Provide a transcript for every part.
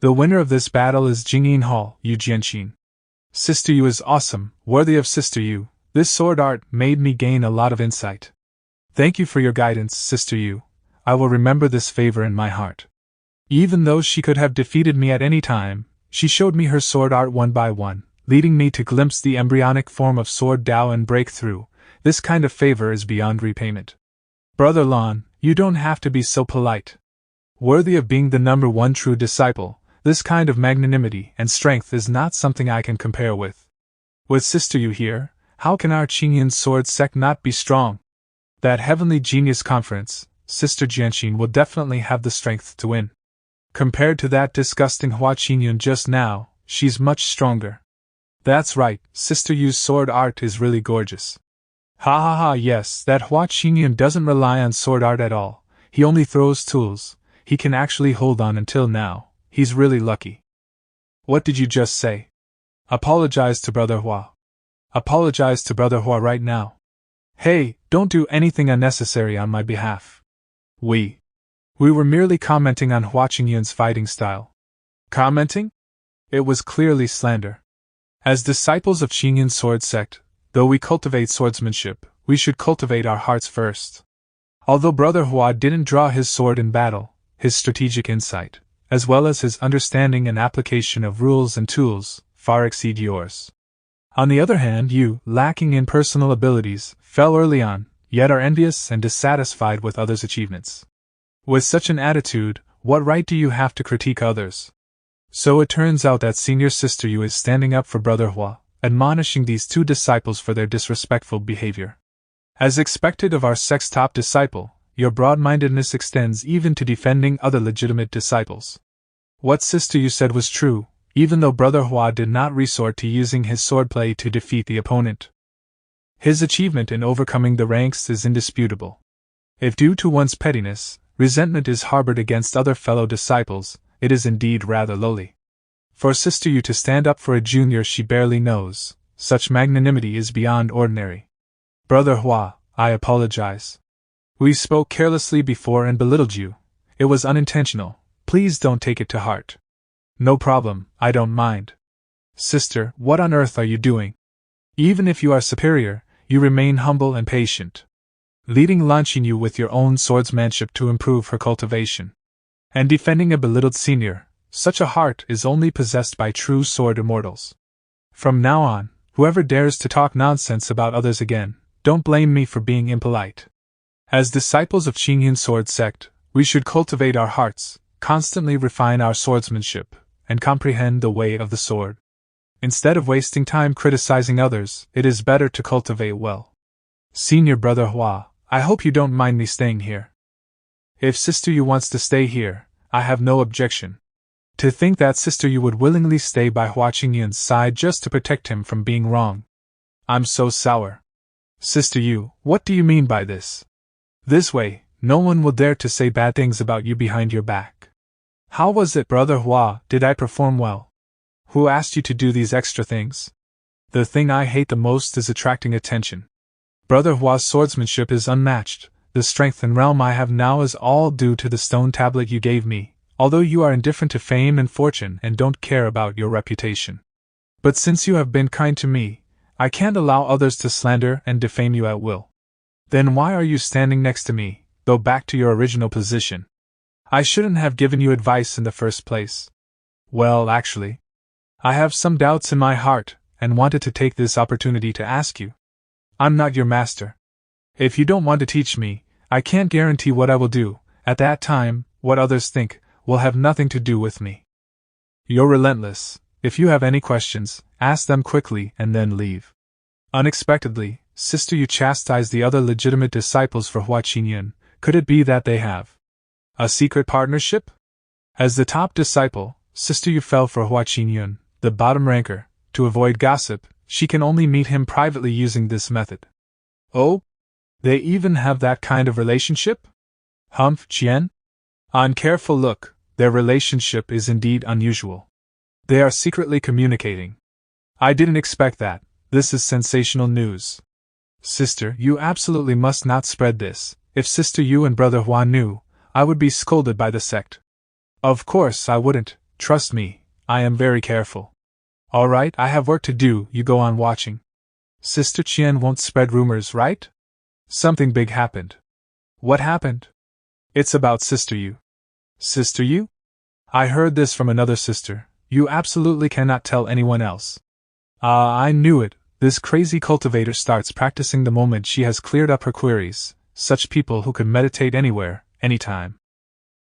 The winner of this battle is Jingyin Hall, Yu Jianqin. Sister Yu is awesome, worthy of Sister Yu. This sword art made me gain a lot of insight. Thank you for your guidance, Sister Yu. I will remember this favor in my heart. Even though she could have defeated me at any time, she showed me her sword art one by one, leading me to glimpse the embryonic form of sword Dao and breakthrough. This kind of favor is beyond repayment. Brother Lon, you don't have to be so polite. Worthy of being the number one true disciple, this kind of magnanimity and strength is not something I can compare with. With Sister Yu here, how can our Qingyun Sword Sect not be strong? That Heavenly Genius Conference, Sister Jianqin will definitely have the strength to win. Compared to that disgusting Hua Qingyuan just now, she's much stronger. That's right, Sister Yu's sword art is really gorgeous. Ha ha ha, yes, that Hua Qingyuan doesn't rely on sword art at all, he only throws tools, he can actually hold on until now, he's really lucky. What did you just say? Apologize to Brother Hua. Apologize to Brother Hua right now. Hey, don't do anything unnecessary on my behalf. We were merely commenting on Hua Qingyuan's fighting style. Commenting? It was clearly slander. As disciples of Qingyun Sword Sect, though we cultivate swordsmanship, we should cultivate our hearts first. Although Brother Hua didn't draw his sword in battle, his strategic insight, as well as his understanding and application of rules and tools, far exceed yours. On the other hand, you, lacking in personal abilities, fell early on, yet are envious and dissatisfied with others' achievements. With such an attitude, what right do you have to critique others? So it turns out that Senior Sister Yu is standing up for Brother Hua, admonishing these two disciples for their disrespectful behavior. As expected of our sect's top disciple, your broad-mindedness extends even to defending other legitimate disciples. What Sister Yu said was true, even though Brother Hua did not resort to using his swordplay to defeat the opponent. His achievement in overcoming the ranks is indisputable. If due to one's pettiness, resentment is harbored against other fellow disciples, it is indeed rather lowly. For Sister Yu to stand up for a junior she barely knows, such magnanimity is beyond ordinary. Brother Hua, I apologize. We spoke carelessly before and belittled you. It was unintentional, please don't take it to heart. No problem, I don't mind. Sister, what on earth are you doing? Even if you are superior, you remain humble and patient. Leading Lan Qinyu with your own swordsmanship to improve her cultivation. And defending a belittled senior, such a heart is only possessed by true sword immortals. From now on, whoever dares to talk nonsense about others again, don't blame me for being impolite. As disciples of Qingyun Sword Sect, we should cultivate our hearts, constantly refine our swordsmanship, and comprehend the way of the sword. Instead of wasting time criticizing others, it is better to cultivate well. Senior Brother Hua, I hope you don't mind me staying here. If Sister Yu wants to stay here, I have no objection. To think that Sister Yu would willingly stay by Hua Qingyuan's side just to protect him from being wrong. I'm so sour. Sister Yu, what do you mean by this? This way, no one will dare to say bad things about you behind your back. How was it, Brother Hua, did I perform well? Who asked you to do these extra things? The thing I hate the most is attracting attention. Brother Hua's swordsmanship is unmatched. The strength and realm I have now is all due to the stone tablet you gave me, although you are indifferent to fame and fortune and don't care about your reputation. But since you have been kind to me, I can't allow others to slander and defame you at will. Then why are you standing next to me, though back to your original position? I shouldn't have given you advice in the first place. Well, actually, I have some doubts in my heart, and wanted to take this opportunity to ask you. I'm not your master. If you don't want to teach me, I can't guarantee what I will do. At that time, what others think will have nothing to do with me. You're relentless. If you have any questions, ask them quickly and then leave. Unexpectedly, Sister Yu chastised the other legitimate disciples for Hua Qingyuan. Could it be that they have a secret partnership? As the top disciple, Sister Yu fell for Hua Qingyuan, the bottom ranker. To avoid gossip, she can only meet him privately using this method. Oh? They even have that kind of relationship? Humph, Qian? On careful look, their relationship is indeed unusual. They are secretly communicating. I didn't expect that. This is sensational news. Sister, you absolutely must not spread this. If Sister Yu and Brother Hua knew, I would be scolded by the sect. Of course I wouldn't, Trust me, I am very careful. Alright, I have work to do, you go on watching. Sister Qian won't spread rumors, right? Something big happened. What happened? It's about Sister Yu. Sister Yu? I heard this from another sister. You absolutely cannot tell anyone else. Ah, I knew it. This crazy cultivator starts practicing the moment she has cleared up her queries. Such people who can meditate anywhere, anytime.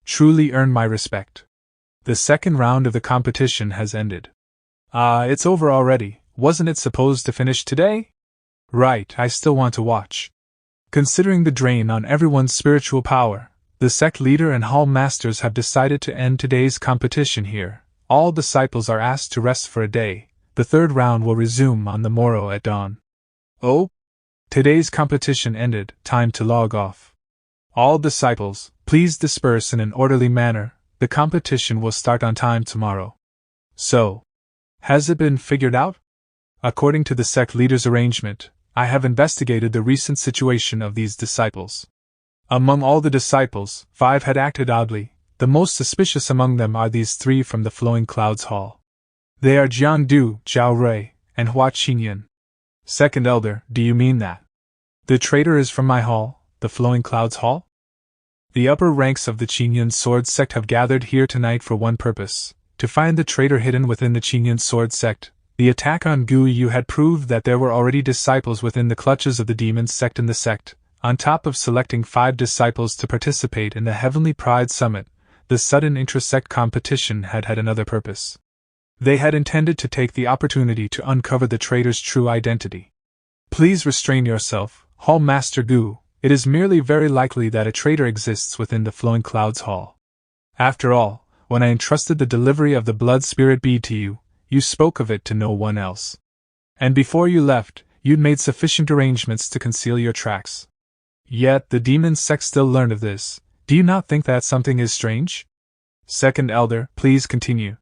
Truly earn my respect. The second round of the competition has ended. Ah, it's over already. Wasn't it supposed to finish today? Right, I still want to watch. Considering the drain on everyone's spiritual power, the sect leader and hall masters have decided to end today's competition here. All disciples are asked to rest for a day. The third round will resume on the morrow at dawn. Oh? Today's competition ended, time to log off. All disciples, please disperse in an orderly manner. The competition will start on time tomorrow. So, has it been figured out? According to the sect leader's arrangement, I have investigated the recent situation of these disciples. Among all the disciples, 5 had acted oddly. The most suspicious among them are these 3 from the Flowing Clouds Hall. They are Jian Du, Zhao Rui, and Hua Qingyuan. Second Elder, do you mean that? The traitor is from my hall, the Flowing Clouds Hall? The upper ranks of the Qingyun Sword Sect have gathered here tonight for one purpose, to find the traitor hidden within the Qingyun Sword Sect. The attack on Gu Yu had proved that there were already disciples within the clutches of the demon sect in the sect. On top of selecting 5 disciples to participate in the Heavenly Pride Summit, the sudden intra-sect competition had another purpose. They had intended to take the opportunity to uncover the traitor's true identity. Please restrain yourself, Hall Master Gu. It is merely very likely that a traitor exists within the Flowing Clouds Hall. After all, when I entrusted the delivery of the blood spirit bead to you, you spoke of it to no one else. And before you left, you'd made sufficient arrangements to conceal your tracks. Yet the demon sect still learned of this. Do you not think that something is strange? Second Elder, please continue.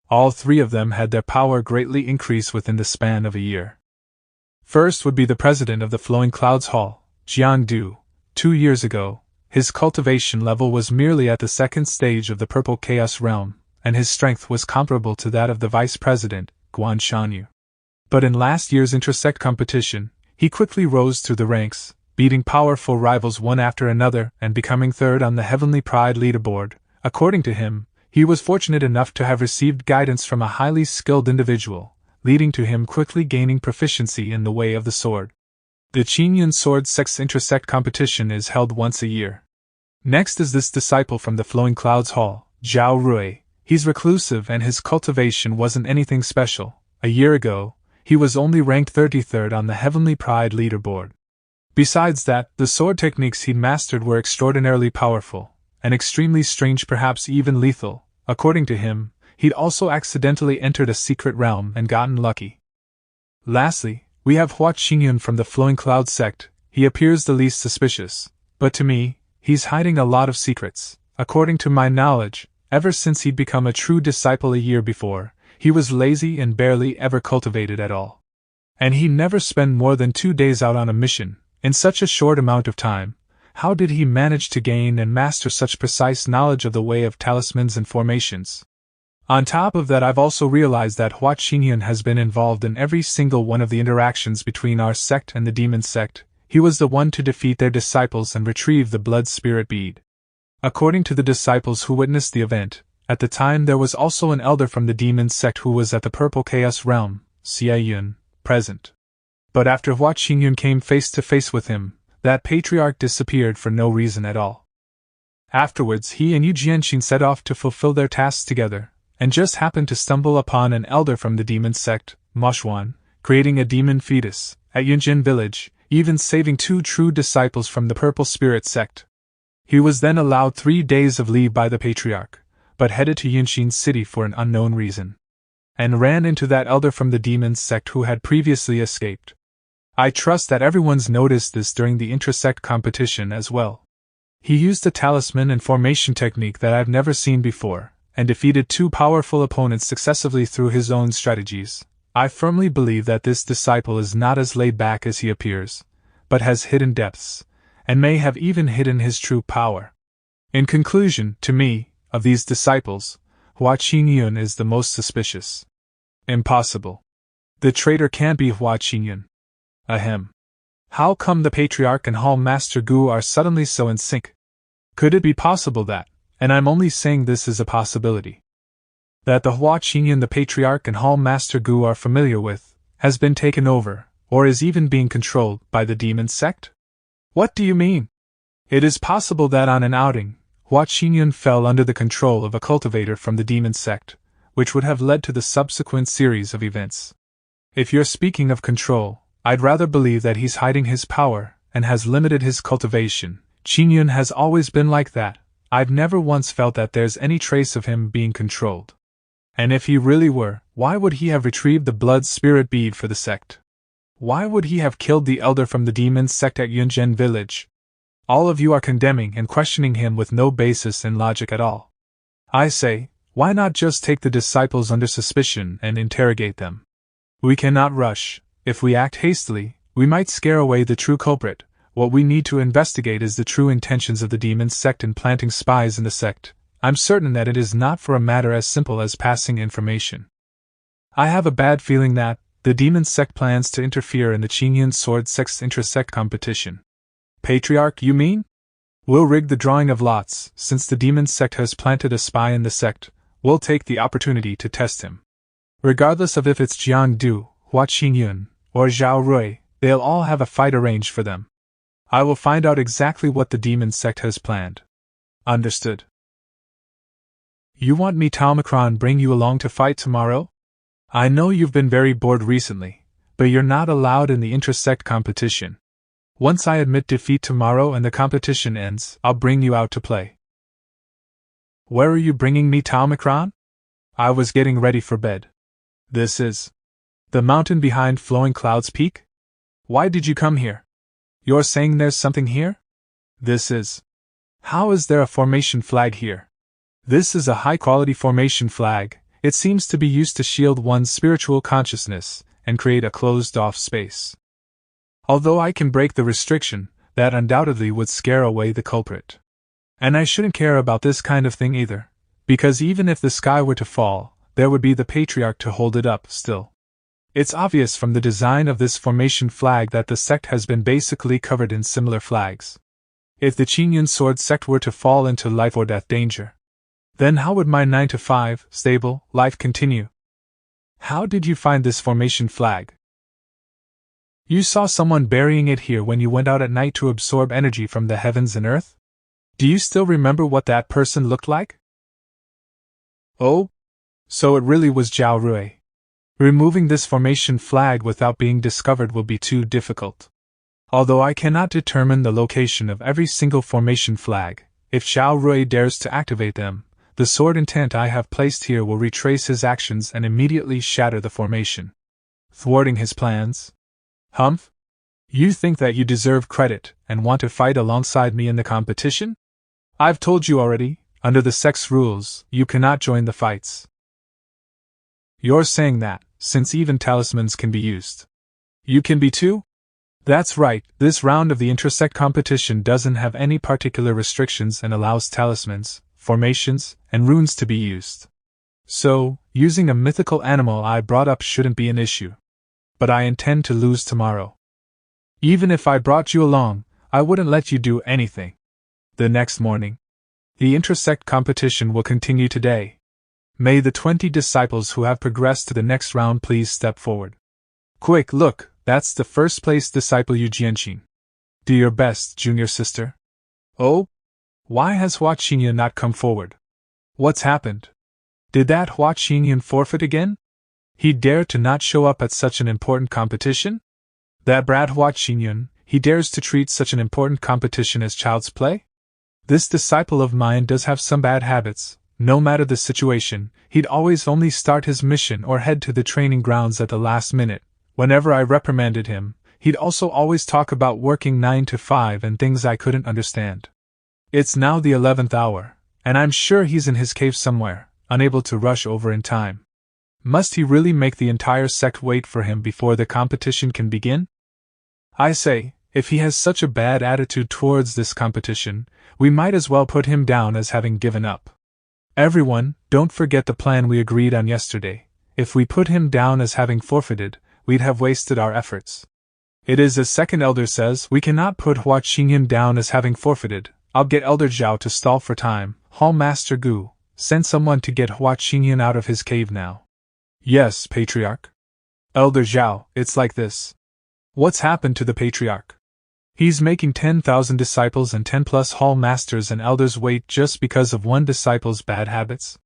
All 3 of them had their power greatly increase within the span of a year. First would be the president of the Flowing Clouds Hall, Jian Du. 2 years ago, his cultivation level was merely at the second stage of the Purple Chaos Realm, and his strength was comparable to that of the vice president, Guan Shanyu. But in last year's intra-sect competition, he quickly rose through the ranks, beating powerful rivals one after another and becoming third on the Heavenly Pride leaderboard. According to him, he was fortunate enough to have received guidance from a highly skilled individual, leading to him quickly gaining proficiency in the way of the sword. The Qingyun Sword Sect's intra-sect competition is held once a year. Next is this disciple from the Flowing Clouds Hall, Zhao Rui. He's reclusive and his cultivation wasn't anything special. A year ago, he was only ranked 33rd on the Heavenly Pride leaderboard. Besides that, the sword techniques he'd mastered were extraordinarily powerful, and extremely strange, perhaps even lethal. According to him, he'd also accidentally entered a secret realm and gotten lucky. Lastly, we have Hua Qingyuan from the Flowing Cloud Sect. He appears the least suspicious, but to me, he's hiding a lot of secrets. According to my knowledge, ever since he'd become a true disciple a year before, he was lazy and barely ever cultivated at all. And he never spent more than 2 days out on a mission. In such a short amount of time, how did he manage to gain and master such precise knowledge of the way of talismans and formations? On top of that, I've also realized that Hua Qingyuan has been involved in every single one of the interactions between our sect and the demon sect. He was the one to defeat their disciples and retrieve the blood spirit bead. According to the disciples who witnessed the event, at the time there was also an elder from the demon sect who was at the Purple Chaos Realm, Xie Yun, present. But after Hua Qingyuan came face to face with him, that patriarch disappeared for no reason at all. Afterwards, he and Yu Jianxin set off to fulfill their tasks together, and just happened to stumble upon an elder from the demon sect, Ma Xuan, creating a demon fetus at Yunjin village, even saving 2 true disciples from the Purple Spirit sect. He was then allowed 3 days of leave by the patriarch, but headed to Yunxin city for an unknown reason, and ran into that elder from the demon sect who had previously escaped. I trust that everyone's noticed this during the intra-sect competition as well. He used a talisman and formation technique that I've never seen before, and defeated 2 powerful opponents successively through his own strategies. I firmly believe that this disciple is not as laid back as he appears, but has hidden depths, and may have even hidden his true power. In conclusion, to me, of these disciples, Hua Qingyuan is the most suspicious. Impossible. The traitor can't be Hua Qingyuan. Ahem. How come the Patriarch and Hall Master Gu are suddenly so in sync? Could it be possible that, and I'm only saying this is a possibility, that the Hua Qingyuan the Patriarch and Hall Master Gu are familiar with, has been taken over, or is even being controlled, by the demon sect? What do you mean? It is possible that on an outing, Hua Qingyuan fell under the control of a cultivator from the demon sect, which would have led to the subsequent series of events. If you're speaking of control, I'd rather believe that he's hiding his power, and has limited his cultivation. Qingyun has always been like that. I've never once felt that there's any trace of him being controlled. And if he really were, why would he have retrieved the blood spirit bead for the sect? Why would he have killed the elder from the demon sect at Yunzhen village? All of you are condemning and questioning him with no basis in logic at all. I say, why not just take the disciples under suspicion and interrogate them? We cannot rush. If we act hastily, we might scare away the true culprit. What we need to investigate is the true intentions of the demon sect in planting spies in the sect. I'm certain that it is not for a matter as simple as passing information. I have a bad feeling that the demon sect plans to interfere in the Qingyun Sword Sect's inter-sect competition. Patriarch, you mean? We'll rig the drawing of lots. Since the demon sect has planted a spy in the sect, we'll take the opportunity to test him. Regardless of if it's Jiang Du, Hua Qingyuan, or Zhao Rui, they'll all have a fight arranged for them. I will find out exactly what the demon sect has planned. Understood. You want me Tao Macron bring you along to fight tomorrow? I know you've been very bored recently, but you're not allowed in the inter-sect competition. Once I admit defeat tomorrow and the competition ends, I'll bring you out to play. Where are you bringing me, Tao Macron? I was getting ready for bed. This is the mountain behind Flowing Clouds Peak? Why did you come here? You're saying there's something here? This is. How is there a formation flag here? This is a high-quality formation flag. It seems to be used to shield one's spiritual consciousness and create a closed-off space. Although I can break the restriction, that undoubtedly would scare away the culprit. And I shouldn't care about this kind of thing either, because even if the sky were to fall, there would be the Patriarch to hold it up still. It's obvious from the design of this formation flag that the sect has been basically covered in similar flags. If the Qingyun Sword Sect were to fall into life or death danger, then how would my 9-to-5, stable, life continue? How did you find this formation flag? You saw someone burying it here when you went out at night to absorb energy from the heavens and earth? Do you still remember what that person looked like? Oh? So it really was Zhao Rui. Removing this formation flag without being discovered will be too difficult. Although I cannot determine the location of every single formation flag, if Zhao Rui dares to activate them, the sword intent I have placed here will retrace his actions and immediately shatter the formation, thwarting his plans. Humph? You think that you deserve credit and want to fight alongside me in the competition? I've told you already, under the sect's rules, you cannot join the fights. You're saying that, since even talismans can be used, you can be too? That's right, this round of the intersect competition doesn't have any particular restrictions and allows talismans, formations, and runes to be used. So, using a mythical animal I brought up shouldn't be an issue. But I intend to lose tomorrow. Even if I brought you along, I wouldn't let you do anything. The next morning, the intersect competition will continue today. May the 20 disciples who have progressed to the next round please step forward. Quick, look, that's the first place disciple Yu Jianqing. Do your best, junior sister. Oh? Why has Hua Qingyuan not come forward? What's happened? Did that Hua Qingyuan forfeit again? He dared to not show up at such an important competition? That brat Hua Qingyuan, he dares to treat such an important competition as child's play? This disciple of mine does have some bad habits. No matter the situation, he'd always only start his mission or head to the training grounds at the last minute. Whenever I reprimanded him, he'd also always talk about working 9 to 5 and things I couldn't understand. It's now the 11th hour, and I'm sure he's in his cave somewhere, unable to rush over in time. Must he really make the entire sect wait for him before the competition can begin? I say, if he has such a bad attitude towards this competition, we might as well put him down as having given up. Everyone, don't forget the plan we agreed on yesterday. If we put him down as having forfeited, we'd have wasted our efforts. It is as second elder says, we cannot put Hua Qingyuan down as having forfeited. I'll get Elder Zhao to stall for time. Hall Master Gu, send someone to get Hua Qingyuan out of his cave now. Yes, Patriarch. Elder Zhao, it's like this. What's happened to the Patriarch? He's making 10,000 disciples and 10 plus hall masters and elders wait just because of one disciple's bad habits?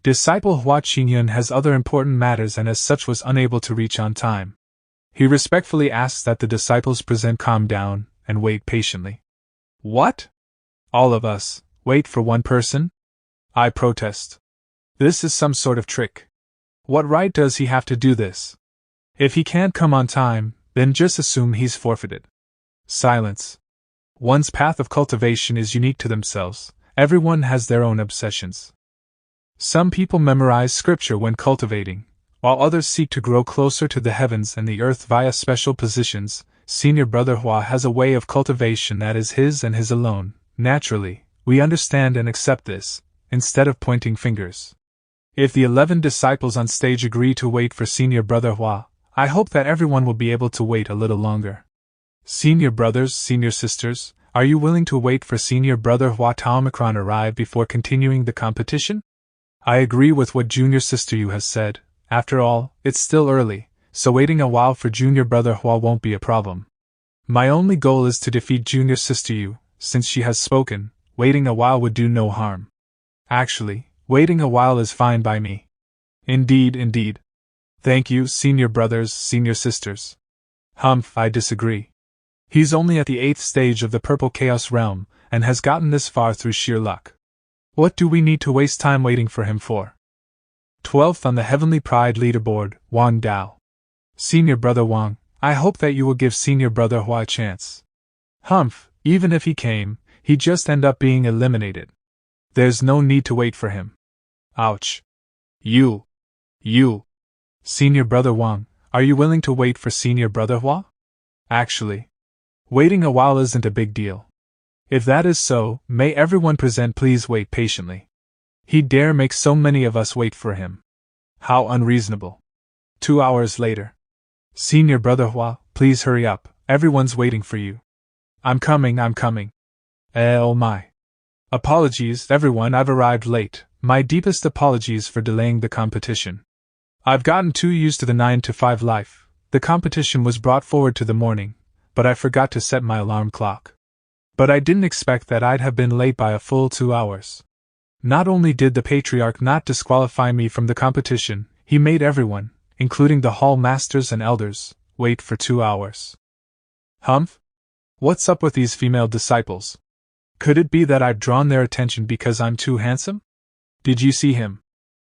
Disciple Hua Qingyuan has other important matters and as such was unable to reach on time. He respectfully asks that the disciples present calm down and wait patiently. What? All of us, wait for one person? I protest. This is some sort of trick. What right does he have to do this? If he can't come on time, then just assume he's forfeited. Silence. One's path of cultivation is unique to themselves. Everyone has their own obsessions. Some people memorize scripture when cultivating, while others seek to grow closer to the heavens and the earth via special positions. Senior Brother Hua has a way of cultivation that is his and his alone. Naturally, we understand and accept this, instead of pointing fingers. If the 11 disciples on stage agree to wait for Senior Brother Hua, I hope that everyone will be able to wait a little longer. Senior brothers, senior sisters, are you willing to wait for Senior Brother Hua Taomicron arrive before continuing the competition? I agree with what Junior Sister Yu has said. After all, it's still early, so waiting a while for Junior Brother Hua won't be a problem. My only goal is to defeat Junior Sister Yu. Since she has spoken, waiting a while would do no harm. Actually, waiting a while is fine by me. Indeed, indeed. Thank you, senior brothers, senior sisters. Humph, I disagree. He's only at the 8th stage of the Purple Chaos Realm, and has gotten this far through sheer luck. What do we need to waste time waiting for him for? 12th on the Heavenly Pride leaderboard, Wang Dao. Senior Brother Wang, I hope that you will give Senior Brother Hua a chance. Humph, even if he came, he'd just end up being eliminated. There's no need to wait for him. Ouch. You. Senior Brother Wang, are you willing to wait for Senior Brother Hua? Actually, waiting a while isn't a big deal. If that is so, may everyone present please wait patiently. He dare make so many of us wait for him. How unreasonable. 2 hours later. Senior Brother Hua, please hurry up, everyone's waiting for you. I'm coming. Oh my. Apologies, everyone, I've arrived late. My deepest apologies for delaying the competition. I've gotten too used to the 9 to 5 life. The competition was brought forward to the morning, but I forgot to set my alarm clock. But I didn't expect that I'd have been late by a full 2 hours. Not only did the Patriarch not disqualify me from the competition, he made everyone, including the hall masters and elders, wait for 2 hours. Humph? What's up with these female disciples? Could it be that I've drawn their attention because I'm too handsome? Did you see him?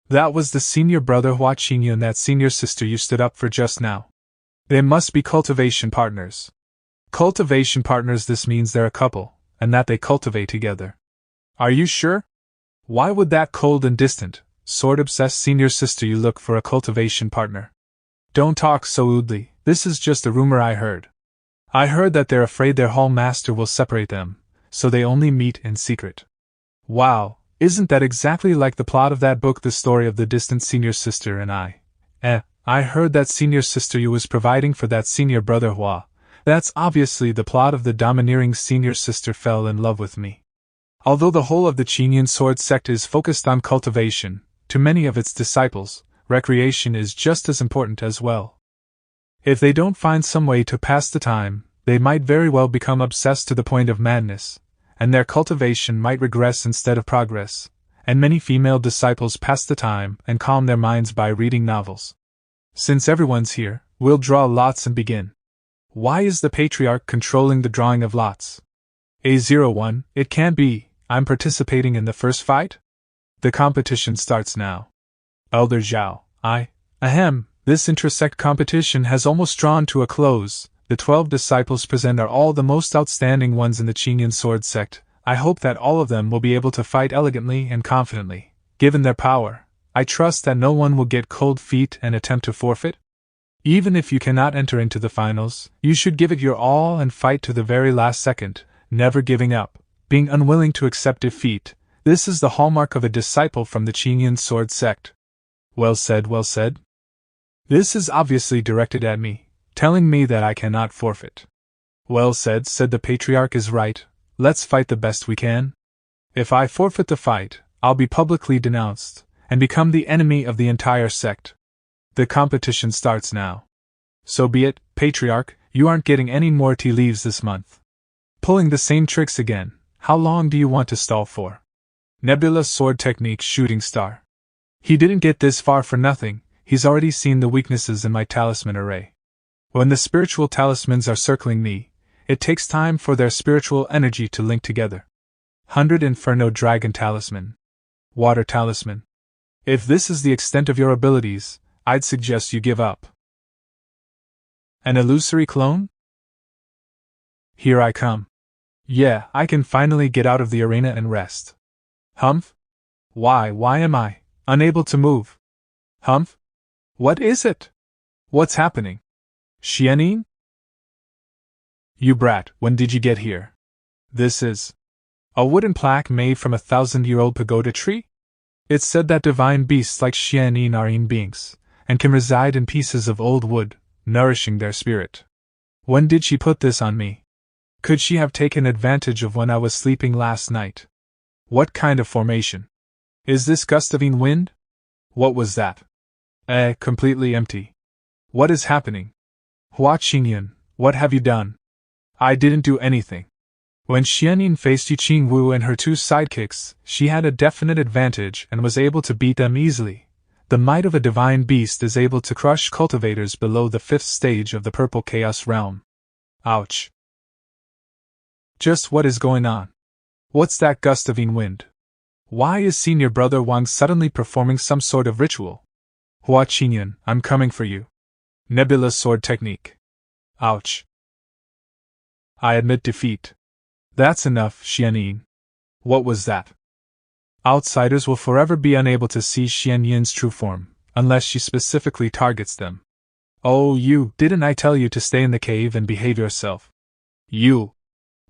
That was the Senior Brother Hua Qingyuan and that Senior Sister you stood up for just now. They must be cultivation partners. Cultivation partners, this means they're a couple, and that they cultivate together. Are you sure? Why would that cold and distant, sword-obsessed Senior Sister you look for a cultivation partner? Don't talk so rudely, this is just a rumor I heard. I heard that they're afraid their hall master will separate them, so they only meet in secret. Wow, isn't that exactly like the plot of that book, The Story of the Distant Senior Sister and I? I heard that Senior Sister you was providing for that Senior Brother Hua. That's obviously the plot of the domineering Senior Sister fell in love with me. Although the whole of the Qingyun Sword Sect is focused on cultivation, to many of its disciples, recreation is just as important as well. If they don't find some way to pass the time, they might very well become obsessed to the point of madness, and their cultivation might regress instead of progress, and many female disciples pass the time and calm their minds by reading novels. Since everyone's here, we'll draw lots and begin. Why is the Patriarch controlling the drawing of lots? A01, it can't be, I'm participating in the first fight? The competition starts now. Elder Zhao, this intersect competition has almost drawn to a close. The 12 disciples present are all the most outstanding ones in the Qingyun Sword Sect. I hope that all of them will be able to fight elegantly and confidently. Given their power, I trust that no one will get cold feet and attempt to forfeit. Even if you cannot enter into the finals, you should give it your all and fight to the very last second, never giving up, being unwilling to accept defeat, This is the hallmark of a disciple from the Qingyun Sword Sect. Well said, well said. This is obviously directed at me, telling me that I cannot forfeit. Well said, said the Patriarch is right. Let's fight the best we can. If I forfeit the fight, I'll be publicly denounced, and become the enemy of the entire sect. The competition starts now. So be it, Patriarch, you aren't getting any more tea leaves this month. Pulling the same tricks again, how long do you want to stall for? Nebula Sword Technique Shooting Star. He didn't get this far for nothing, he's already seen the weaknesses in my talisman array. When the spiritual talismans are circling me, it takes time for their spiritual energy to link together. 100 Inferno Dragon Talisman. Water Talisman. If this is the extent of your abilities, I'd suggest you give up. An illusory clone? Here I come. Yeah, I can finally get out of the arena and rest. Humph? Why am I unable to move? Humph? What is it? What's happening? Xianyin? You brat, when did you get here? This is a wooden plaque made from a 1,000-year-old pagoda tree? It's said that divine beasts like Xianyin are in beings, and can reside in pieces of old wood, nourishing their spirit. When did she put this on me? Could she have taken advantage of when I was sleeping last night? What kind of formation? Is this gustavine wind? What was that? Completely empty. What is happening? Hua Qingyuan, what have you done? I didn't do anything. When Xianyin faced Yu Qingwu and her two sidekicks, she had a definite advantage and was able to beat them easily. The might of a divine beast is able to crush cultivators below the 5th stage of the purple chaos realm. Ouch. Just what is going on? What's that gustavine wind? Why is Senior Brother Wang suddenly performing some sort of ritual? Hua Qingyuan, I'm coming for you. Nebula Sword Technique. Ouch. I admit defeat. That's enough, Xianyin. What was that? Outsiders will forever be unable to see Xianyin's true form, unless she specifically targets them. Oh, didn't I tell you to stay in the cave and behave yourself?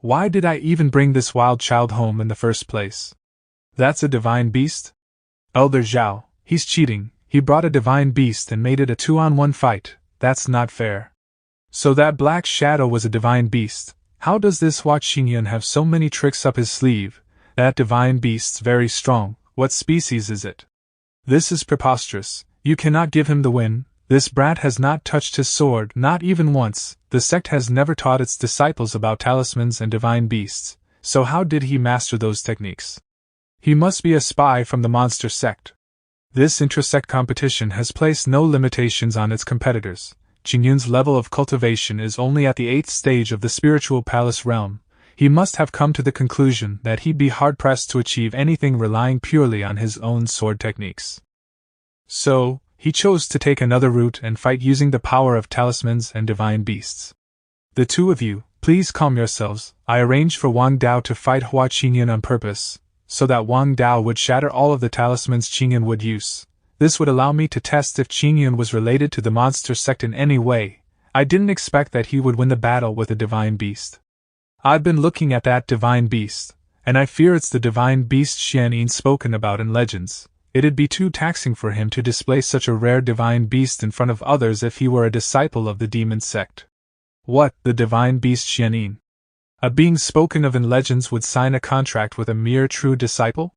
Why did I even bring this wild child home in the first place? That's a divine beast? Elder Zhao, he's cheating, he brought a divine beast and made it a 2-on-1 fight, that's not fair. So that black shadow was a divine beast. How does this Hua Qingyuan have so many tricks up his sleeve? That divine beast's very strong, what species is it? This is preposterous, you cannot give him the win, this brat has not touched his sword, not even once, the sect has never taught its disciples about talismans and divine beasts, so how did he master those techniques? He must be a spy from the monster sect. This intra-sect competition has placed no limitations on its competitors. Qingyun's level of cultivation is only at the 8th stage of the spiritual palace realm. He must have come to the conclusion that he'd be hard-pressed to achieve anything relying purely on his own sword techniques. So, he chose to take another route and fight using the power of talismans and divine beasts. The two of you, please calm yourselves. I arranged for Wang Dao to fight Hua Qingyuan on purpose, so that Wang Dao would shatter all of the talismans Qingyun would use. This would allow me to test if Qingyun was related to the monster sect in any way. I didn't expect that he would win the battle with a divine beast. I've been looking at that divine beast, and I fear it's the divine beast Xianyin spoken about in legends. It'd be too taxing for him to display such a rare divine beast in front of others if he were a disciple of the demon sect. What, the divine beast Xianyin? A being spoken of in legends would sign a contract with a mere true disciple?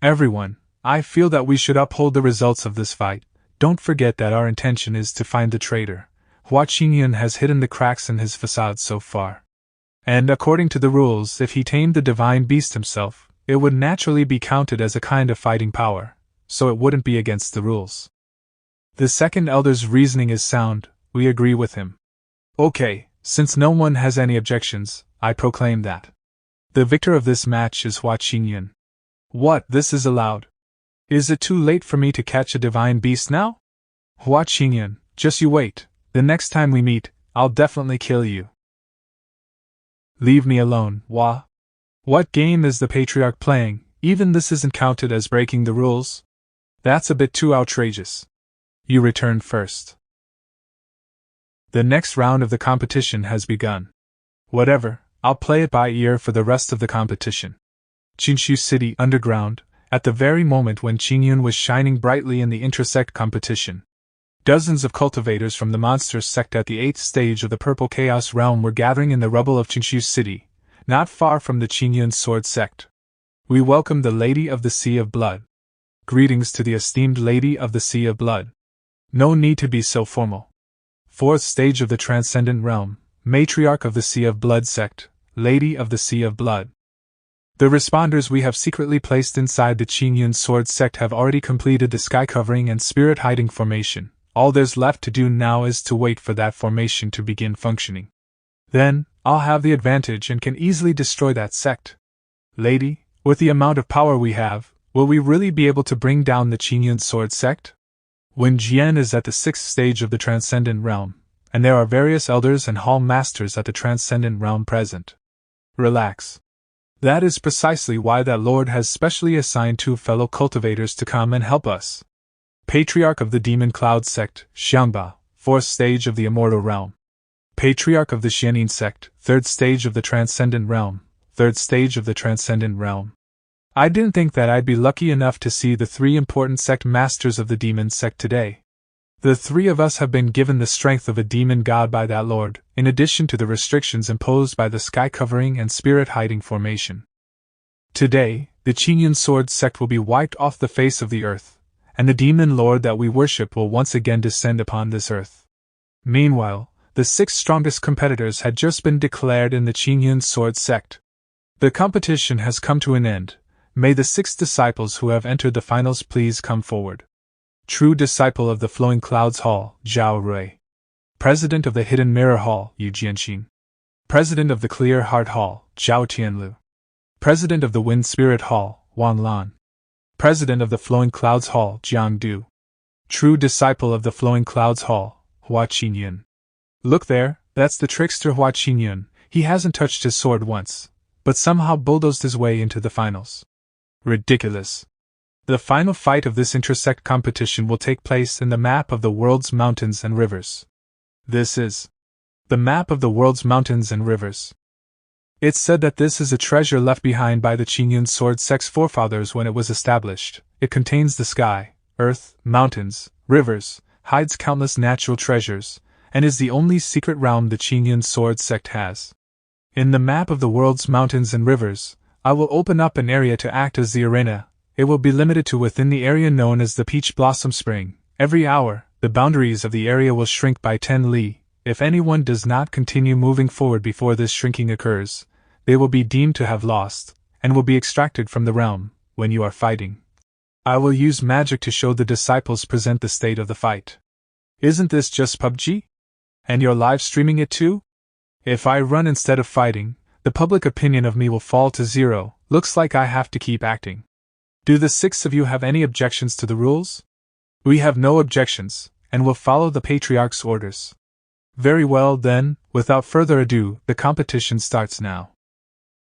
Everyone, I feel that we should uphold the results of this fight. Don't forget that our intention is to find the traitor. Hua Qingyuan has hidden the cracks in his facade so far. And according to the rules, if he tamed the divine beast himself, it would naturally be counted as a kind of fighting power, so it wouldn't be against the rules. The second elder's reasoning is sound, we agree with him. Okay, since no one has any objections, I proclaim that the victor of this match is Hua Qingyuan. What, this is allowed? Is it too late for me to catch a divine beast now? Hua Qingyuan, just you wait, the next time we meet, I'll definitely kill you. Leave me alone, Hua. What game is the Patriarch playing? Even this isn't counted as breaking the rules? That's a bit too outrageous. You return first. The next round of the competition has begun. Whatever, I'll play it by ear for the rest of the competition. Qinshu City underground, at the very moment when Qingyun was shining brightly in the intersect competition. Dozens of cultivators from the monster sect at the 8th stage of the Purple Chaos realm were gathering in the rubble of Qinshu City, not far from the Qingyun Sword Sect. We welcome the Lady of the Sea of Blood. Greetings to the esteemed Lady of the Sea of Blood. No need to be so formal. 4th stage of the Transcendent Realm, Matriarch of the Sea of Blood Sect, Lady of the Sea of Blood. The responders we have secretly placed inside the Qingyun Sword Sect have already completed the sky covering and spirit hiding formation. All there's left to do now is to wait for that formation to begin functioning. Then, I'll have the advantage and can easily destroy that sect. Lady, with the amount of power we have, will we really be able to bring down the Qingyun Sword Sect? When Jian is at the 6th stage of the Transcendent Realm, and there are various elders and hall masters at the Transcendent Realm present. Relax. That is precisely why that lord has specially assigned 2 fellow cultivators to come and help us. Patriarch of the Demon Cloud Sect, Xiangba, 4th stage of the Immortal Realm. Patriarch of the Xianin Sect, 3rd stage of the Transcendent Realm, 3rd stage of the Transcendent Realm. I didn't think that I'd be lucky enough to see the 3 important sect masters of the Demon Sect today. The 3 of us have been given the strength of a demon god by that lord, in addition to the restrictions imposed by the sky covering and spirit hiding formation. Today, the Qingyun Sword Sect will be wiped off the face of the earth, and the demon lord that we worship will once again descend upon this earth. Meanwhile, the 6 strongest competitors had just been declared in the Qingyun Sword Sect. The competition has come to an end. May the 6 disciples who have entered the finals please come forward. True Disciple of the Flowing Clouds Hall, Zhao Rui. President of the Hidden Mirror Hall, Yu Jianxin. President of the Clear Heart Hall, Zhao Tianlu. President of the Wind Spirit Hall, Wang Lan. President of the Flowing Clouds Hall, Jiang Du. True Disciple of the Flowing Clouds Hall, Hua Qingyuan. Look there, that's the trickster Hua Qingyuan. He hasn't touched his sword once, but somehow bulldozed his way into the finals. Ridiculous. The final fight of this intersect competition will take place in the map of the world's mountains and rivers. This is the map of the world's mountains and rivers. It's said that this is a treasure left behind by the Qingyun Sword Sect's forefathers when it was established. It contains the sky, earth, mountains, rivers, hides countless natural treasures, and is the only secret realm the Qingyun Sword Sect has. In the map of the world's mountains and rivers, I will open up an area to act as the arena. It will be limited to within the area known as the Peach Blossom Spring. Every hour, the boundaries of the area will shrink by 10 li. If anyone does not continue moving forward before this shrinking occurs, they will be deemed to have lost, and will be extracted from the realm. When you are fighting, I will use magic to show the disciples present the state of the fight. Isn't this just PUBG? And you're live streaming it too? If I run instead of fighting, the public opinion of me will fall to 0. Looks like I have to keep acting. Do the 6 of you have any objections to the rules? We have no objections, and will follow the Patriarch's orders. Very well then, without further ado, the competition starts now.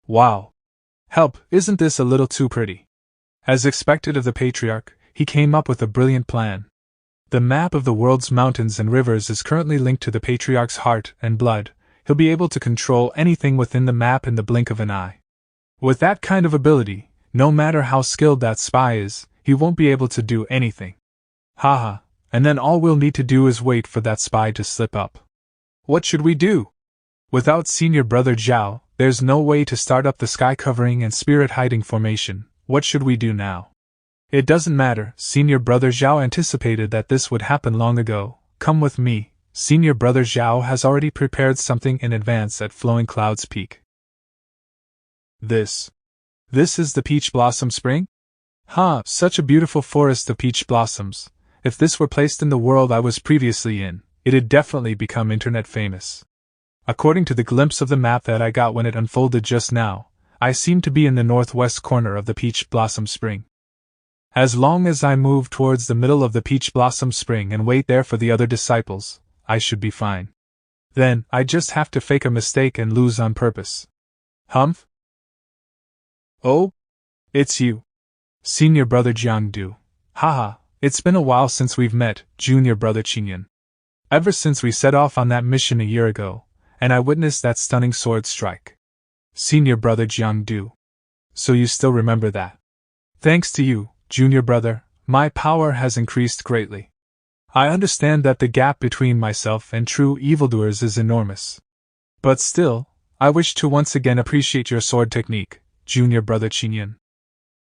Wow! Help, isn't this a little too pretty? As expected of the Patriarch, he came up with a brilliant plan. The map of the world's mountains and rivers is currently linked to the Patriarch's heart and blood. He'll be able to control anything within the map in the blink of an eye. With that kind of ability, no matter how skilled that spy is, he won't be able to do anything. Haha, and then all we'll need to do is wait for that spy to slip up. What should we do? Without Senior Brother Zhao, there's no way to start up the sky covering and spirit hiding formation. What should we do now? It doesn't matter, Senior Brother Zhao anticipated that this would happen long ago. Come with me, Senior Brother Zhao has already prepared something in advance at Flowing Clouds Peak. This is the Peach Blossom Spring? Such a beautiful forest of peach blossoms. If this were placed in the world I was previously in, it'd definitely become internet famous. According to the glimpse of the map that I got when it unfolded just now, I seem to be in the northwest corner of the Peach Blossom Spring. As long as I move towards the middle of the Peach Blossom Spring and wait there for the other disciples, I should be fine. Then, I just have to fake a mistake and lose on purpose. Humph? Oh? It's you. Senior Brother Jiangdu. Haha, it's been a while since we've met, Junior Brother Qingyun. Ever since we set off on that mission a year ago, and I witnessed that stunning sword strike. Senior Brother Jiangdu. So you still remember that. Thanks to you, junior brother, my power has increased greatly. I understand that the gap between myself and true evildoers is enormous. But still, I wish to once again appreciate your sword technique, junior brother Qingyun.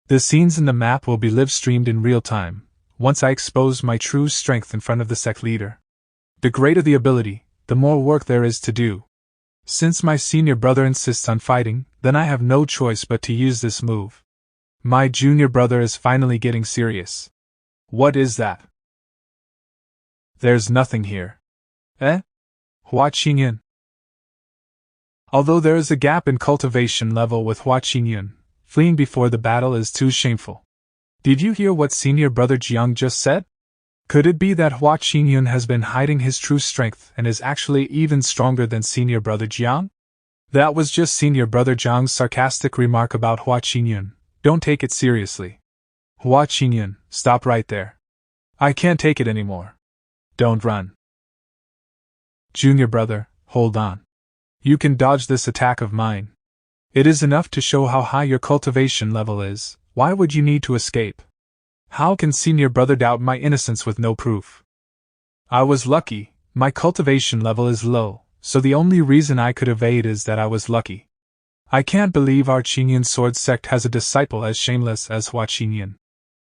The scenes in the map will be live-streamed in real time, once I expose my true strength in front of the sect leader. The greater the ability, the more work there is to do. Since my senior brother insists on fighting, then I have no choice but to use this move. My junior brother is finally getting serious. What is that? There's nothing here. Eh? Hua Qingyuan. Although there is a gap in cultivation level with Hua Qingyuan, fleeing before the battle is too shameful. Did you hear what senior brother Jiang just said? Could it be that Hua Qingyuan has been hiding his true strength and is actually even stronger than senior brother Jiang? That was just senior brother Jiang's sarcastic remark about Hua Qingyuan. Don't take it seriously. Hua Qingyuan, stop right there. I can't take it anymore. Don't run. Junior brother, hold on. You can dodge this attack of mine. It is enough to show how high your cultivation level is. Why would you need to escape? How can senior brother doubt my innocence with no proof? I was lucky. My cultivation level is low, so the only reason I could evade is that I was lucky. I can't believe our Qingyun Sword Sect has a disciple as shameless as Hua Qingyuan.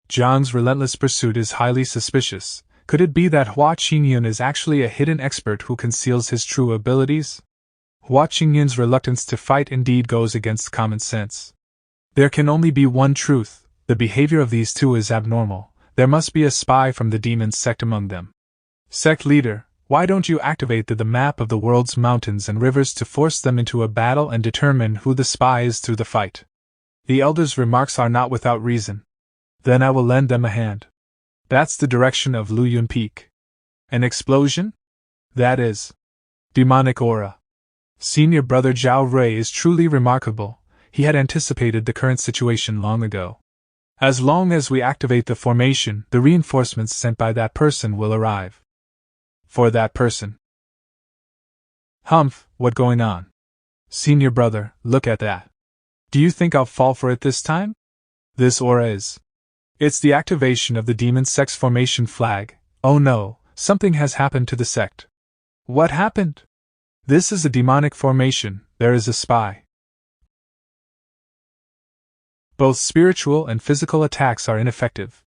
Jiang's relentless pursuit is highly suspicious. Could it be that Hua Qingyuan is actually a hidden expert who conceals his true abilities? Hua Qingyuan's reluctance to fight indeed goes against common sense. There can only be one truth: the behavior of these two is abnormal. There must be a spy from the demon sect among them. Sect leader, why don't you activate the map of the world's mountains and rivers to force them into a battle and determine who the spy is through the fight? The elder's remarks are not without reason. Then I will lend them a hand. That's the direction of Luyun Peak. An explosion? That is. Demonic aura. Senior brother Zhao Rui is truly remarkable. He had anticipated the current situation long ago. As long as we activate the formation, the reinforcements sent by that person will arrive. For that person. Humph, what going on? Senior brother, look at that. Do you think I'll fall for it this time? This aura is. It's the activation of the demon sect's formation flag. Oh no, something has happened to the sect. What happened? This is a demonic formation, there is a spy. Both spiritual and physical attacks are ineffective.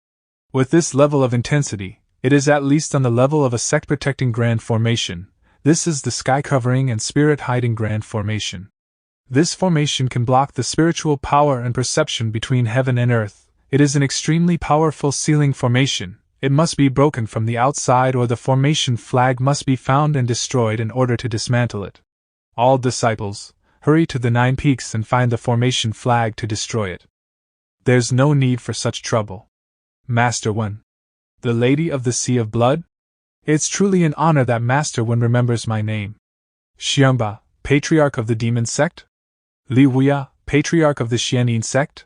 With this level of intensity, it is at least on the level of a sect-protecting grand formation. This is the sky-covering and spirit-hiding grand formation. This formation can block the spiritual power and perception between heaven and earth. It is an extremely powerful sealing formation. It must be broken from the outside or the formation flag must be found and destroyed in order to dismantle it. All disciples, hurry to the 9 peaks and find the formation flag to destroy it. There's no need for such trouble. Master Wen. The Lady of the Sea of Blood? It's truly an honor that Master Wen remembers my name. Xiangba, Patriarch of the Demon Sect? Li Wuya, Patriarch of the Xianyin Sect?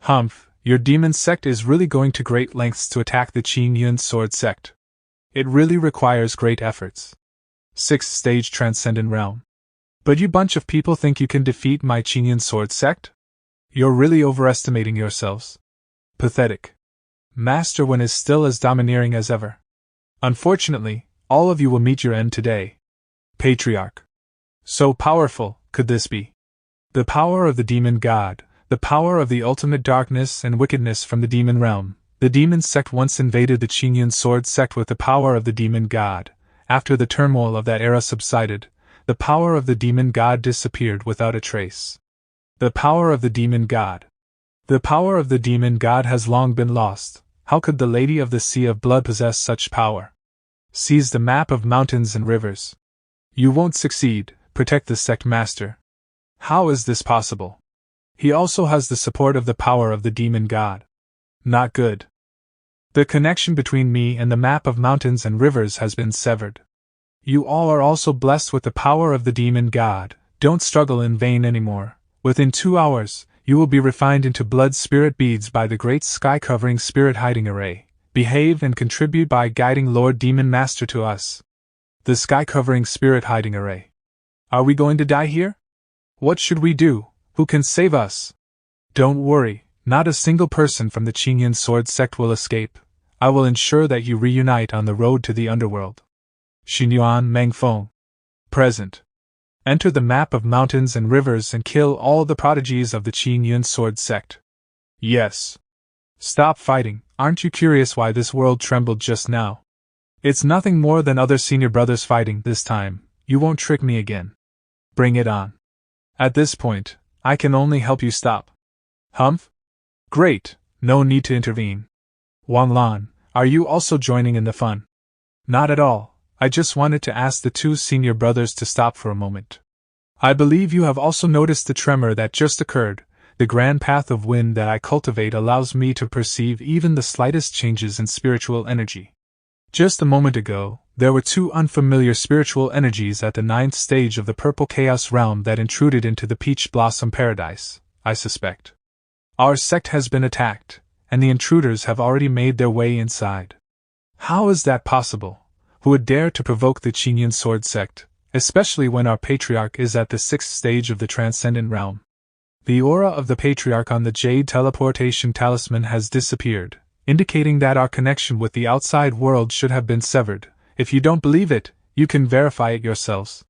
Humph, your demon sect is really going to great lengths to attack the Qingyun Sword Sect. It really requires great efforts. 6th stage Transcendent Realm. But you bunch of people think you can defeat my Qingyun Sword Sect? You're really overestimating yourselves. Pathetic. Master Wen is still as domineering as ever. Unfortunately, all of you will meet your end today. Patriarch. So powerful, could this be? The power of the demon god, the power of the ultimate darkness and wickedness from the demon realm. The demon sect once invaded the Qingyun Sword Sect with the power of the demon god. After the turmoil of that era subsided, the power of the demon god disappeared without a trace. The power of the demon god. The power of the demon god has long been lost. How could the Lady of the Sea of Blood possess such power? Seize the map of mountains and rivers. You won't succeed, protect the sect master. How is this possible? He also has the support of the power of the demon god. Not good. The connection between me and the map of mountains and rivers has been severed. You all are also blessed with the power of the demon god. Don't struggle in vain anymore. Within 2 hours, you will be refined into blood spirit beads by the great sky-covering spirit hiding array. Behave and contribute by guiding Lord Demon Master to us. The sky-covering spirit hiding array. Are we going to die here? What should we do? Who can save us? Don't worry, not a single person from the Qingyun Sword Sect will escape. I will ensure that you reunite on the road to the underworld. Qingyuan Mengfeng. Present. Enter the map of mountains and rivers and kill all the prodigies of the Qingyun Sword Sect. Yes. Stop fighting, aren't you curious why this world trembled just now? It's nothing more than other senior brothers fighting this time, you won't trick me again. Bring it on. At this point, I can only help you stop. Humph? Great, no need to intervene. Wang Lan, are you also joining in the fun? Not at all, I just wanted to ask the two senior brothers to stop for a moment. I believe you have also noticed the tremor that just occurred. The grand path of wind that I cultivate allows me to perceive even the slightest changes in spiritual energy. Just a moment ago, there were two unfamiliar spiritual energies at the 9th stage of the purple chaos realm that intruded into the peach blossom paradise, I suspect. Our sect has been attacked, and the intruders have already made their way inside. How is that possible? Who would dare to provoke the Qingyun Sword Sect, especially when our patriarch is at the 6th stage of the transcendent realm? The aura of the patriarch on the jade teleportation talisman has disappeared, indicating that our connection with the outside world should have been severed. If you don't believe it, you can verify it yourselves.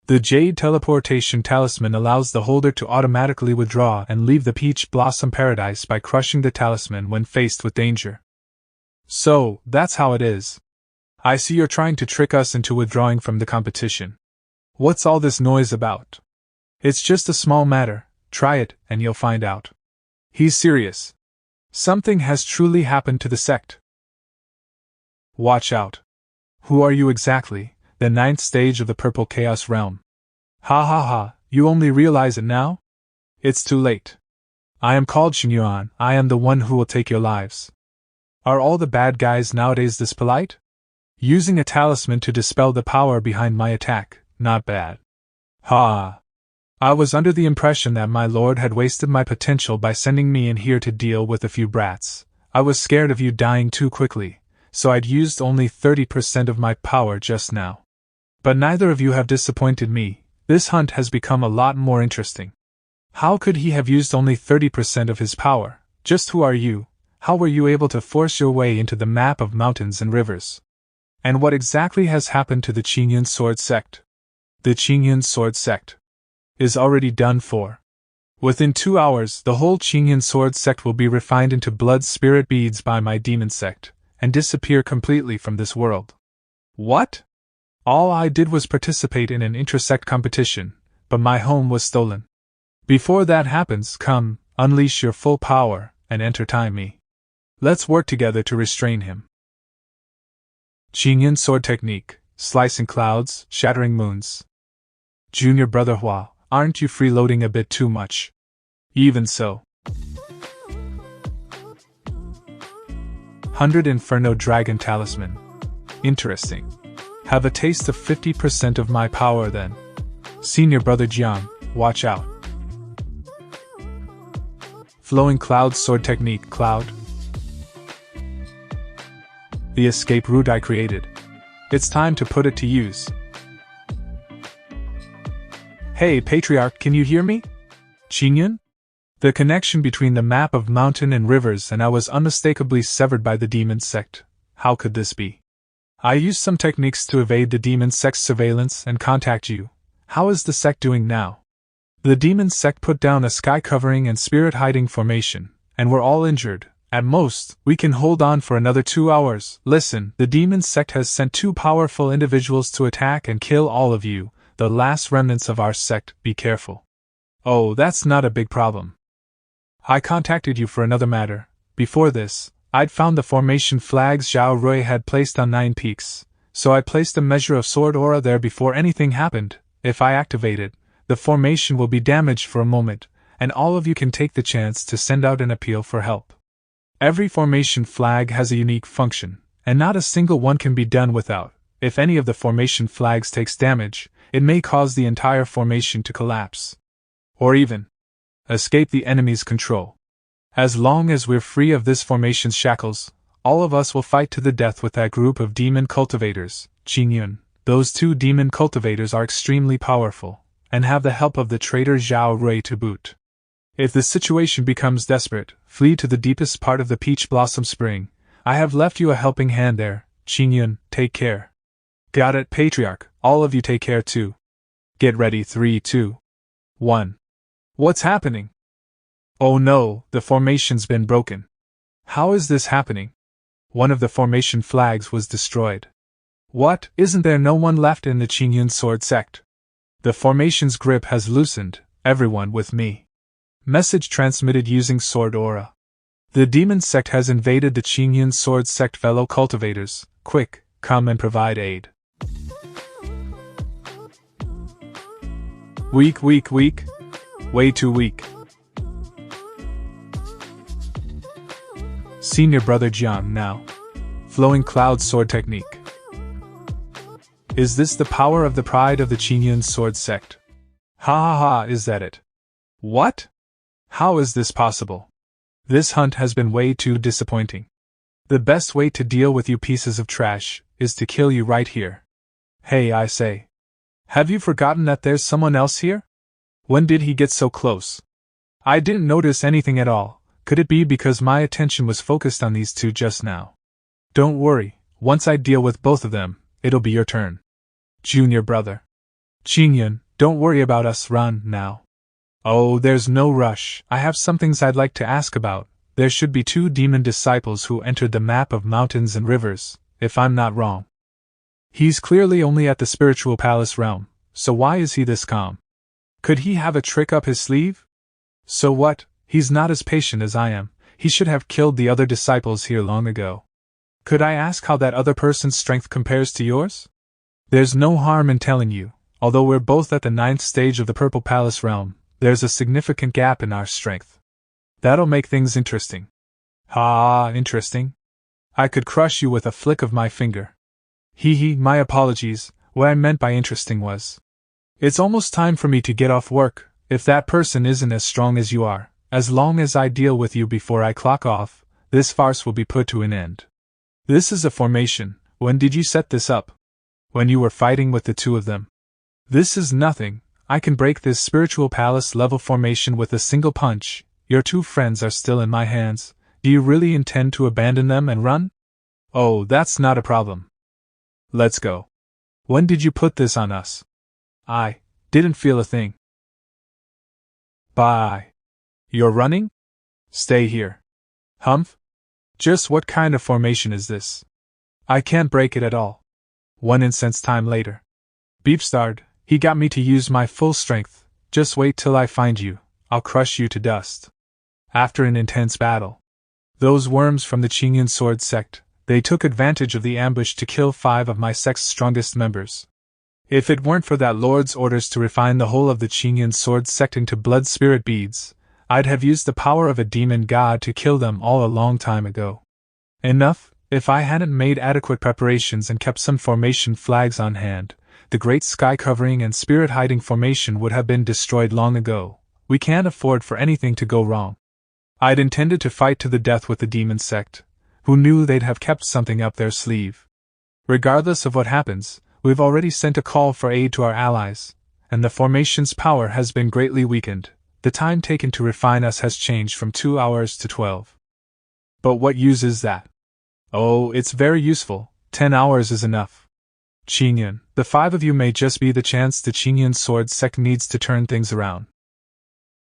The jade teleportation talisman allows the holder to automatically withdraw and leave the peach blossom paradise by crushing the talisman when faced with danger. So, that's how it is. I see you're trying to trick us into withdrawing from the competition. What's all this noise about? It's just a small matter. Try it, and you'll find out. He's serious. Something has truly happened to the sect. Watch out. Who are you exactly? The 9th stage of the purple chaos realm. Ha ha ha, you only realize it now? It's too late. I am called Qingyuan, I am the one who will take your lives. Are all the bad guys nowadays this polite? Using a talisman to dispel the power behind my attack, not bad. Ha! I was under the impression that my lord had wasted my potential by sending me in here to deal with a few brats. I was scared of you dying too quickly, so I'd used only 30% of my power just now. But neither of you have disappointed me. This hunt has become a lot more interesting. How could he have used only 30% of his power? Just who are you? How were you able to force your way into the map of mountains and rivers? And what exactly has happened to the Qingyun Sword Sect? The Qingyun Sword Sect is already done for. Within 2 hours, the whole Qingyun Sword Sect will be refined into blood spirit beads by my demon sect, and disappear completely from this world. What? All I did was participate in an inter-sect competition, but my home was stolen. Before that happens, come, unleash your full power, and entertain me. Let's work together to restrain him. Qingyun Sword Technique, slicing clouds, shattering moons. Junior brother Hua, aren't you freeloading a bit too much? Even so. 100 Inferno Dragon Talisman. Interesting. Have a taste of 50% of my power then. Senior brother Jiang, watch out. Flowing Cloud Sword Technique, Cloud. The escape route I created. It's time to put it to use. Hey Patriarch, can you hear me? Qingyun? The connection between the map of mountain and rivers and I was unmistakably severed by the demon sect. How could this be? I used some techniques to evade the demon sect's surveillance and contact you. How is the sect doing now? The demon sect put down a sky covering and spirit hiding formation, and we're all injured. At most, we can hold on for another 2 hours. Listen, the demon sect has sent 2 powerful individuals to attack and kill all of you, the last remnants of our sect. Be careful. Oh, that's not a big problem. I contacted you for another matter. Before this, I'd found the formation flags Zhao Rui had placed on 9 peaks, so I placed a measure of sword aura there before anything happened. If I activate it, the formation will be damaged for a moment, and all of you can take the chance to send out an appeal for help. Every formation flag has a unique function, and not a single one can be done without. If any of the formation flags takes damage, it may cause the entire formation to collapse. Or even escape the enemy's control. As long as we're free of this formation's shackles, all of us will fight to the death with that group of demon cultivators, Qingyun. Those 2 demon cultivators are extremely powerful, and have the help of the traitor Zhao Rui to boot. If the situation becomes desperate, flee to the deepest part of the Peach Blossom Spring. I have left you a helping hand there, Qingyun, take care. Got it, Patriarch, all of you take care too. Get ready, 3, 2, 1. What's happening? Oh no, the formation's been broken. How is this happening? One of the formation flags was destroyed. What, isn't there no one left in the Qingyun Sword Sect? The formation's grip has loosened, everyone with me. Message transmitted using Sword Aura. The Demon Sect has invaded the Qingyun Sword Sect. Fellow cultivators, quick, come and provide aid. Weak. Way too weak. Senior Brother Jiang now. Flowing Cloud Sword Technique. Is this the power of the pride of the Qingyun Sword Sect? Ha, is that it? What? How is this possible? This hunt has been way too disappointing. The best way to deal with you pieces of trash is to kill you right here. Hey, I say. Have you forgotten that there's someone else here? When did he get so close? I didn't notice anything at all. Could it be because my attention was focused on these two just now? Don't worry, once I deal with both of them, it'll be your turn. Junior brother. Qingyun, don't worry about us, run now. Oh, there's no rush. I have some things I'd like to ask about. There should be 2 demon disciples who entered the map of mountains and rivers, if I'm not wrong. He's clearly only at the spiritual palace realm, so why is he this calm? Could he have a trick up his sleeve? So what, he's not as patient as I am. He should have killed the other disciples here long ago. Could I ask how that other person's strength compares to yours? There's no harm in telling you, although we're both at the 9th stage of the Purple Palace realm, there's a significant gap in our strength. That'll make things interesting. Interesting? I could crush you with a flick of my finger. My apologies, what I meant by interesting was. It's almost time for me to get off work, if that person isn't as strong as you are. As long as I deal with you before I clock off, this farce will be put to an end. This is a formation. When did you set this up? When you were fighting with the 2 of them. This is nothing. I can break this spiritual palace level formation with a single punch. Your 2 friends are still in my hands. Do you really intend to abandon them and run? Oh, that's not a problem. Let's go. When did you put this on us? I didn't feel a thing. Bye. You're running? Stay here. Humph? Just what kind of formation is this? I can't break it at all. 1 incense time later. Beepstard, he got me to use my full strength. Just wait till I find you. I'll crush you to dust. After an intense battle. Those worms from the Qingyun Sword Sect, they took advantage of the ambush to kill 5 of my sect's strongest members. If it weren't for that Lord's orders to refine the whole of the Qingyun Sword Sect into blood spirit beads, I'd have used the power of a demon god to kill them all a long time ago. Enough, if I hadn't made adequate preparations and kept some formation flags on hand, the great sky covering and spirit hiding formation would have been destroyed long ago. We can't afford for anything to go wrong. I'd intended to fight to the death with the demon sect, who knew they'd have kept something up their sleeve. Regardless of what happens, we've already sent a call for aid to our allies, and the formation's power has been greatly weakened. The time taken to refine us has changed from 2 hours to 12. But what use is that? Oh, it's very useful. 10 hours is enough. Qingyun, the 5 of you may just be the chance the Qingyun Sword Sect needs to turn things around.